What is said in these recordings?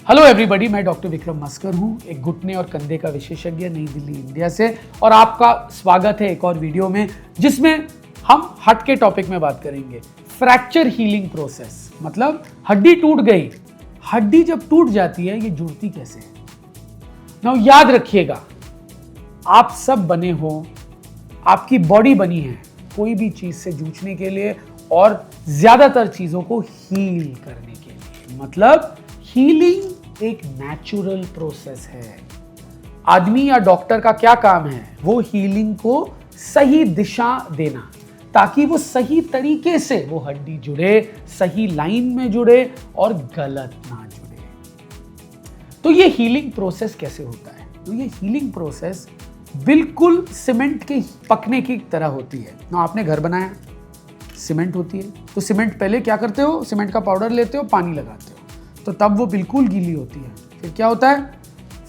Hello everybody, मैं doctor Vikram मस्कर हूँ, एक घुटने और कंधे का विशेषज्ञ नई दिल्ली इंडिया से। और आपका स्वागत है एक और वीडियो में जिसमें हम हट के टॉपिक में बात करेंगे फ्रैक्चर हीलिंग प्रोसेस। मतलब हड्डी टूट गई, हड्डी जब टूट जाती है ये जुड़ती कैसे है। नाउ याद रखिएगा, आप सब बने हो, आपकी बॉडी बनी है कोई भी चीज से जूझने के लिए और ज्यादातर चीजों को हील करने के लिए। मतलब हीलिंग एक नेचुरल प्रोसेस है। आदमी या डॉक्टर का क्या काम है? वो हीलिंग को सही दिशा देना ताकि वो सही तरीके से वो हड्डी जुड़े, सही लाइन में जुड़े और गलत ना जुड़े। तो ये हीलिंग प्रोसेस कैसे होता है? तो ये हीलिंग प्रोसेस बिल्कुल सीमेंट के पकने की तरह होती है ना। आपने घर बनाया, सीमेंट होती है, तो सीमेंट पहले क्या करते हो? सीमेंट का पाउडर लेते हो, पानी लगाते हो, तो तब वो बिल्कुल गीली होती है। फिर क्या होता है?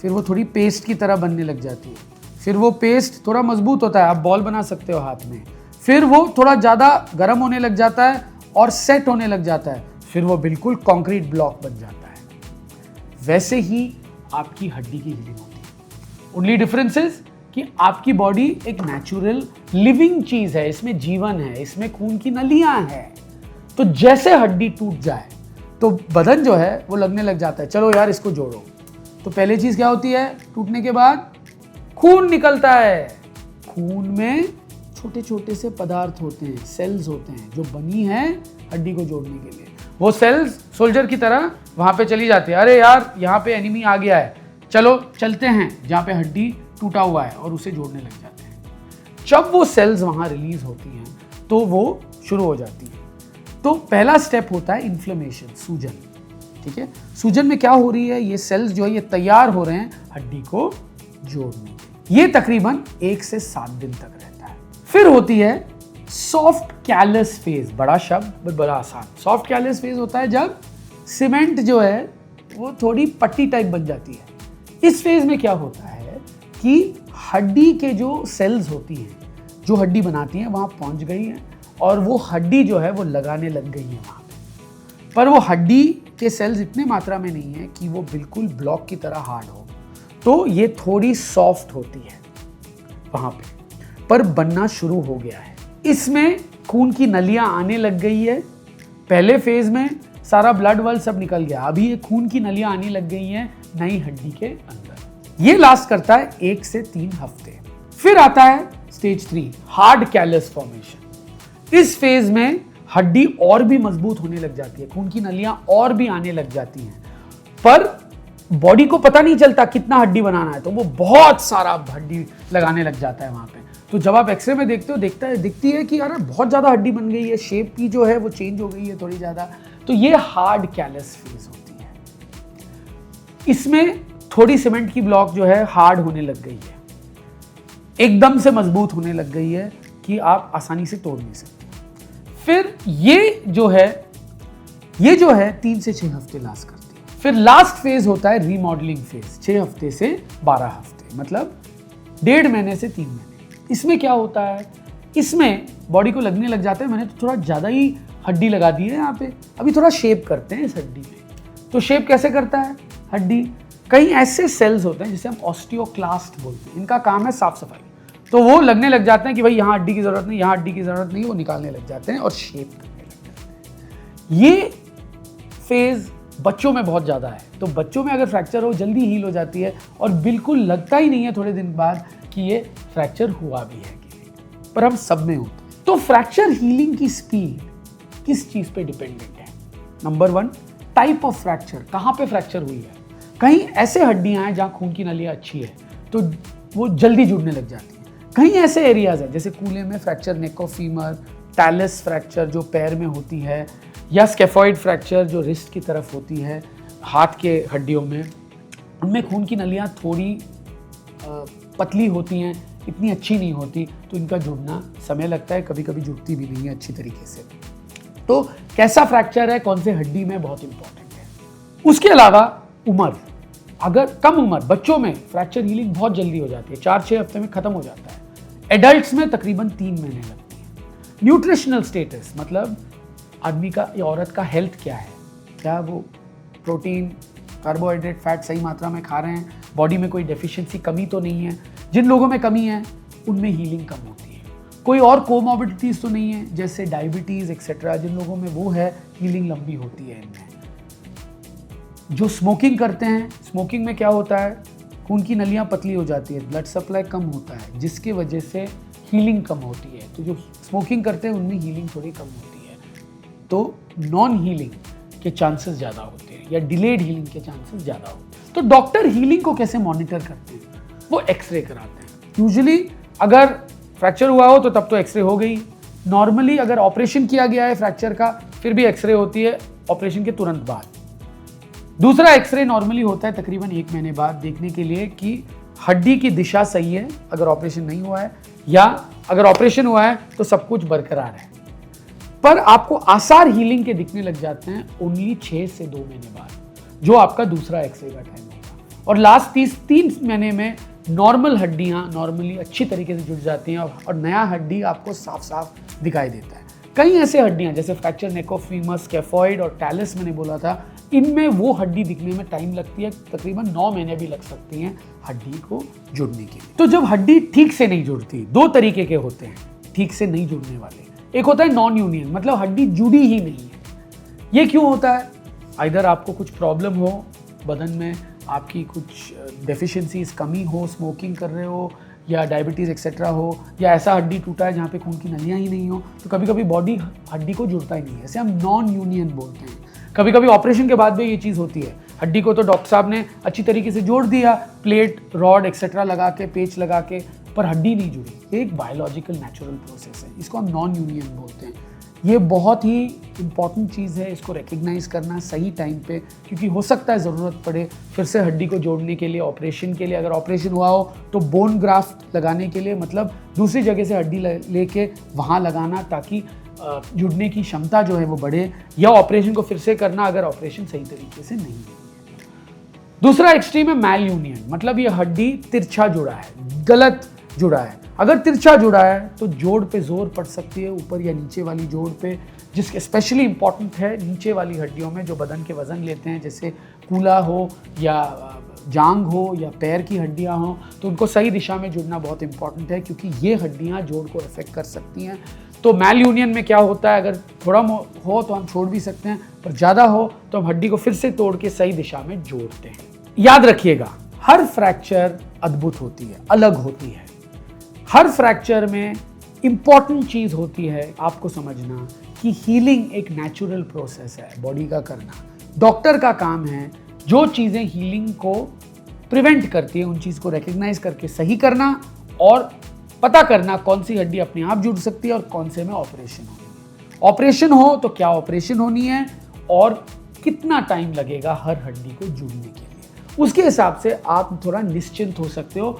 फिर वो थोड़ी पेस्ट की तरह बनने लग जाती है। फिर वो पेस्ट थोड़ा मजबूत होता है, आप बॉल बना सकते हो हाथ में। फिर वो थोड़ा ज़्यादा गर्म होने लग जाता है और सेट होने लग जाता है। फिर वो बिल्कुल कंक्रीट ब्लॉक बन जाता है। वैसे ही आपकी हड्डी की हीलिंग होती है। ओनली डिफरेंस इज कि आपकी बॉडी एक नेचुरल लिविंग चीज है, इसमें जीवन है, इसमें खून की नलियां हैं। तो जैसे हड्डी टूट जाए तो बदन जो है वो लगने लग जाता है, चलो यार इसको जोड़ो। तो पहले चीज क्या होती है? टूटने के बाद खून निकलता है। खून में छोटे छोटे से पदार्थ होते हैं, सेल्स होते हैं, जो बनी है हड्डी को जोड़ने के लिए। वो सेल्स सोल्जर की तरह वहां पे चली जाती है। अरे यार यहाँ पे एनिमी आ गया है, चलो चलते हैं जहाँ पे हड्डी टूटा हुआ है, और उसे जोड़ने लग जाते हैं। जब वो सेल्स वहां रिलीज होती हैं तो वो शुरू हो जाती है। तो पहला स्टेप होता है इन्फ्लेमेशन, सूजन। ठीक है, सूजन में क्या हो रही है? ये सेल्स जो है ये तैयार हो रहे हैं हड्डी को जोड़ने के। ये तकरीबन 1 से 7 दिन तक रहता है। फिर होती है सॉफ्ट कैलस फेज। बड़ा शब्द बट बड़ा आसान। सॉफ्ट कैलस फेज होता है जब सीमेंट जो है वो थोड़ी पट्टी टाइप बन जाती है। इस फेज में क्या होता है कि हड्डी के जो सेल्स होती हैं, जो हड्डी बनाती हैं, वहां पहुंच गई हैं और वो हड्डी जो है वो लगाने लग गई है वहां पर वो हड्डी के सेल्स इतने मात्रा में नहीं है कि वो बिल्कुल ब्लॉक की तरह हार्ड हो। तो ये थोड़ी सॉफ्ट होती है वहां पर बनना शुरू हो गया है। इसमें खून की नलियां आने लग गई है। पहले फेज में सारा ब्लड वल सब निकल गया, अभी ये खून की नलियां आने लग गई हैं नई हड्डी के अंदर। ये लास्ट करता है 1 से 3 हफ्ते। फिर आता है स्टेज 3, हार्ड कैलस फॉर्मेशन। इस फेज में हड्डी और भी मजबूत होने लग जाती है, खून की नलियां और भी आने लग जाती हैं, पर बॉडी को पता नहीं चलता कितना हड्डी बनाना है, तो वो बहुत सारा हड्डी लगाने लग जाता है वहां पे। तो जब आप एक्सरे में देखते हो दिखती है कि यार बहुत ज्यादा हड्डी बन गई है, शेप की जो है वो चेंज हो गई है थोड़ी ज्यादा। तो ये हार्ड कैलस फेज होती है। इसमें थोड़ी सीमेंट की ब्लॉक जो है हार्ड होने लग गई है, एकदम से मजबूत होने लग गई है कि आप आसानी से तोड़ नहीं सकते। फिर ये जो है 3 से 6 हफ्ते लास्ट करती है। फिर लास्ट फेज होता है रीमॉडलिंग फेज, 6 हफ्ते से 12 हफ्ते, मतलब 1.5 महीने से 3 महीने। इसमें क्या होता है? इसमें बॉडी को लगने लग जाता है मैंने तो थोड़ा ज्यादा ही हड्डी लगा दी है यहाँ पे, अभी थोड़ा शेप करते हैं इस हड्डी में। तो शेप कैसे करता है हड्डी? कई ऐसे सेल्स होते हैं जिसे हम ऑस्टियोक्लास्ट बोलते हैं, इनका काम है साफ सफाई। तो वो लगने लग जाते हैं कि भाई यहाँ हड्डी की जरूरत नहीं, यहाँ हड्डी की जरूरत नहीं, वो निकालने लग जाते हैं और शेप करने लग जाते हैं। ये फेज बच्चों में बहुत ज्यादा है। तो बच्चों में अगर फ्रैक्चर हो जल्दी हील हो जाती है और बिल्कुल लगता ही नहीं है थोड़े दिन बाद कि ये फ्रैक्चर हुआ भी है, पर हम सब में होता है। तो फ्रैक्चर हीलिंग की स्पीड किस चीज पे डिपेंडेंट है? नंबर 1, टाइप ऑफ फ्रैक्चर, कहाँ पे फ्रैक्चर हुई है। कहीं ऐसे हड्डियां हैं जहां खून की नलियां अच्छी है तो वो जल्दी जुड़ने लग जाती है। कहीं ऐसे एरियाज है जैसे कूल्हे में फ्रैक्चर, नेकोफीमर, टैलस फ्रैक्चर जो पैर में होती है, या स्केफॉइड फ्रैक्चर जो रिस्ट की तरफ होती है हाथ के हड्डियों में, उनमें खून की नलियां थोड़ी पतली होती हैं, इतनी अच्छी नहीं होती, तो इनका जुड़ना समय लगता है, कभी कभी जुड़ती भी नहीं है अच्छी तरीके से। तो कैसा फ्रैक्चर है, कौन से हड्डी में, बहुत इंपॉर्टेंट है। उसके अलावा उम्र, अगर कम उम्र बच्चों में फ्रैक्चर हीलिंग बहुत जल्दी हो जाती है, 4-6 हफ्ते में खत्म हो जाता है। एडल्ट्स में तकरीबन 3 महीने लगते हैं। न्यूट्रिशनल स्टेटस, मतलब आदमी का या औरत का हेल्थ क्या है, क्या वो प्रोटीन कार्बोहाइड्रेट फैट सही मात्रा में खा रहे हैं, बॉडी में कोई डेफिशिएंसी कमी तो नहीं है। जिन लोगों में कमी है उनमें हीलिंग कम होती है। कोई और कोमॉर्बिडिटीज़ तो नहीं है जैसे डायबिटीज़ एक्सेट्रा, जिन लोगों में वो है हीलिंग लंबी होती है इनमें। जो स्मोकिंग करते हैं, स्मोकिंग में क्या होता है, खून की नलियाँ पतली हो जाती है, ब्लड सप्लाई कम होता है, जिसकी वजह से हीलिंग कम होती है। तो जो स्मोकिंग करते हैं उनमें हीलिंग थोड़ी कम होती है, तो नॉन हीलिंग के चांसेस ज़्यादा होते हैं या डिलेड हीलिंग के चांसेस ज़्यादा होते हैं। तो डॉक्टर हीलिंग को कैसे मॉनिटर करते हैं? वो एक्सरे कराते हैं। यूजुअली अगर फ्रैक्चर हुआ हो तो तब तो एक्सरे हो गई। नॉर्मली अगर ऑपरेशन किया गया है फ्रैक्चर का, फिर भी एक्सरे होती है ऑपरेशन के तुरंत बाद। दूसरा एक्सरे नॉर्मली होता है तकरीबन 1 महीने बाद, देखने के लिए कि हड्डी की दिशा सही है अगर ऑपरेशन नहीं हुआ है, या अगर ऑपरेशन हुआ है तो सब कुछ बरकरार है। पर आपको आसार हीलिंग के दिखने लग जाते हैं ओनली 6 से 2 महीने बाद, जो आपका दूसरा एक्सरे का टाइम होगा। और लास्ट 3 महीने में नॉर्मल हड्डियां नॉर्मली अच्छी तरीके से जुड़ जाती हैं और नया हड्डी आपको साफ साफ दिखाई देता है। कई ऐसे हड्डियां जैसे fracture neck of femur, scaphoid और टैलिस मैंने बोला था, इनमें वो हड्डी दिखने में टाइम लगती है, तकरीबन 9 महीने भी लग सकती हैं हड्डी को जुड़ने के लिए। तो जब हड्डी ठीक से नहीं जुड़ती, 2 तरीके के होते हैं ठीक से नहीं जुड़ने वाले। एक होता है नॉन यूनियन, मतलब हड्डी जुड़ी ही नहीं है। ये क्यों होता है? आइदर आपको कुछ प्रॉब्लम हो बदन में, आपकी कुछ डेफिशिएंसीज कमी हो, स्मोकिंग कर रहे हो या डायबिटीज़ एक्सेट्रा हो, या ऐसा हड्डी टूटा है जहाँ पे खून की नलियाँ ही नहीं हो, तो कभी कभी बॉडी हड्डी को जुड़ता ही नहीं है। ऐसे हम नॉन यूनियन बोलते हैं। कभी कभी ऑपरेशन के बाद भी ये चीज़ होती है, हड्डी को तो डॉक्टर साहब ने अच्छी तरीके से जोड़ दिया, प्लेट, रॉड एक्सेट्रा लगा के, पेच लगा के, पर हड्डी नहीं जुड़ी। एक बायोलॉजिकल नेचुरल प्रोसेस है, इसको हम नॉन यूनियन बोलते हैं। ये बहुत ही इंपॉर्टेंट चीज़ है, इसको रिकग्नाइज करना सही टाइम पे, क्योंकि हो सकता है ज़रूरत पड़े फिर से हड्डी को जोड़ने के लिए, ऑपरेशन के लिए। अगर ऑपरेशन हुआ हो तो बोन ग्राफ्ट लगाने के लिए, मतलब दूसरी जगह से हड्डी लेके वहाँ लगाना ताकि जुड़ने की क्षमता जो है वो बढ़े, या ऑपरेशन को फिर से करना अगर ऑपरेशन सही तरीके से नहीं है। दूसरा एक्सट्रीम है मैल यूनियन, मतलब ये हड्डी तिरछा जुड़ा है, गलत जुड़ा है। अगर तिरछा जुड़ा है तो जोड़ पे जोर पड़ सकती है, ऊपर या नीचे वाली जोड़ पे, जिसके स्पेशली इंपॉर्टेंट है नीचे वाली हड्डियों में जो बदन के वजन लेते हैं, जैसे कूल्हा हो या जांग हो या पैर की हड्डियां हो, तो उनको सही दिशा में जुड़ना बहुत इंपॉर्टेंट है, क्योंकि ये हड्डियां जोड़ को अफेक्ट कर सकती हैं। तो मैल यूनियन में क्या होता है, अगर थोड़ा हो तो हम छोड़ भी सकते हैं, पर ज़्यादा हो तो हम हड्डी को फिर से तोड़ के सही दिशा में जोड़ते हैं। याद रखिएगा, हर फ्रैक्चर अद्भुत होती है, अलग होती है। हर फ्रैक्चर में इंपॉर्टेंट चीज़ होती है आपको समझना कि हीलिंग एक नेचुरल प्रोसेस है बॉडी का करना। डॉक्टर का काम है जो चीज़ें हीलिंग को प्रिवेंट करती है उन चीज़ को रिकग्नाइज करके सही करना, और पता करना कौन सी हड्डी अपने आप जुड़ सकती है और कौन से में ऑपरेशन होनी है। ऑपरेशन हो तो क्या ऑपरेशन होनी है और कितना टाइम लगेगा हर हड्डी को जुड़ने के लिए, उसके हिसाब से आप थोड़ा निश्चिंत हो सकते हो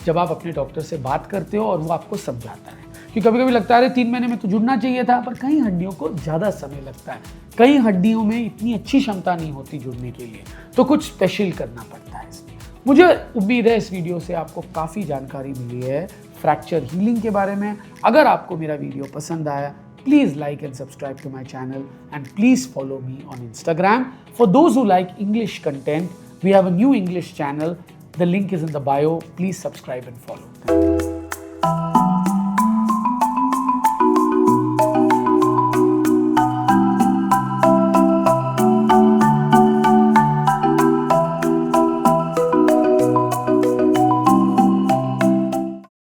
जब आप अपने डॉक्टर से बात करते हो और वो आपको समझाता है। कि कभी कभी लगता है 3 महीने में तो जुड़ना चाहिए था, पर कई हड्डियों को ज़्यादा समय लगता है, कई हड्डियों में इतनी अच्छी क्षमता नहीं होती जुड़ने के लिए, तो कुछ स्पेशल करना पड़ता है इसमें। मुझे उम्मीद है इस वीडियो से आपको काफ़ी जानकारी मिली है फ्रैक्चर हीलिंग के बारे में। अगर आपको मेरा वीडियो पसंद आया, please like and subscribe to my channel and please follow me on Instagram. For those who like English content, we have a new English channel. The link is in the bio. Please subscribe and follow. Thank you.